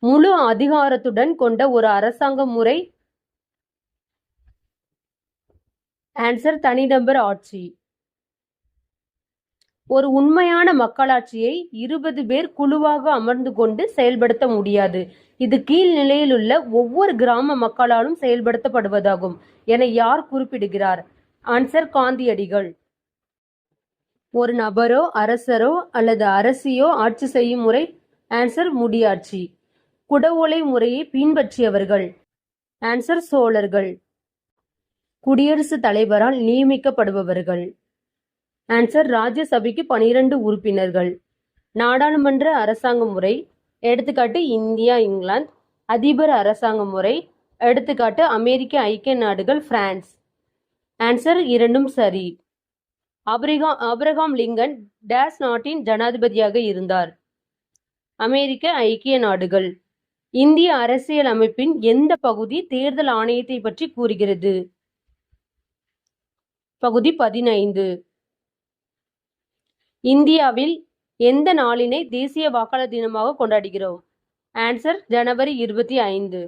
முழு அதிகாரத்துடன் கொண்ட ஒரு அரசாங்க முறை. ஆன்சர் தனிநபர் ஆட்சி. ஒரு உண்மையான மக்களாட்சியை 20 பேர் குழுவாக அமர்ந்து கொண்டு செயல்படுத்த முடியாது. இது கீழ் நிலையிலுள்ள ஒவ்வொரு கிராம மக்களாலும் செயல்படுத்தப்படுவதாகும் என யார் குறிப்பிடுகிறார்? ஆன்சர் காந்தியடிகள். ஒரு நபரோ அரசரோ அல்லது அரசியோ ஆட்சி செய்யும் முறை. ஆன்சர் முடியாட்சி. குடவோலை முறையை பின்பற்றியவர்கள். ஆன்சர் சோழர்கள். குடியரசுத் தலைவரால் நியமிக்கப்படுபவர்கள். ஆன்சர் ராஜ்யசபைக்கு 12 உறுப்பினர்கள். நாடாளுமன்ற அரசாங்க முறை. எடுத்துக்காட்டு இந்தியா, இங்கிலாந்து. அதிபர் அரசாங்க முறை. எடுத்துக்காட்டு அமெரிக்க ஐக்கிய நாடுகள், பிரான்ஸ். ஆன்சர் இரண்டும் சரி. ஆபிரகாம் லிங்கன் டேஸ் நாட்டின் ஜனாதிபதியாக இருந்தார்? அமெரிக்க ஐக்கிய நாடுகள். இந்திய அரசியல் அமைப்பின் எந்த பகுதி தேர்தல் ஆணையத்தை பற்றி கூறுகிறது? பகுதி 15. இந்தியாவில் எந்த நாளினை தேசிய வாக்காளர் தினமாக கொண்டாடுகிறோம்? ஆன்சர் ஜனவரி 25.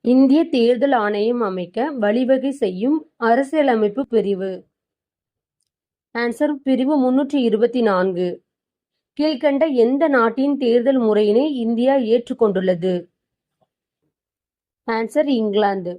இந்திய தேர்தல் ஆணையம் அமைக்க வழிவகை செய்யும் அரசியலமைப்பு பிரிவு. ஆன்சர் பிரிவு 324. கீழ்கண்ட எந்த நாட்டின் தேர்தல் முறையினை இந்தியா ஏற்றுக்கொண்டுள்ளது? ஆன்சர் இங்கிலாந்து.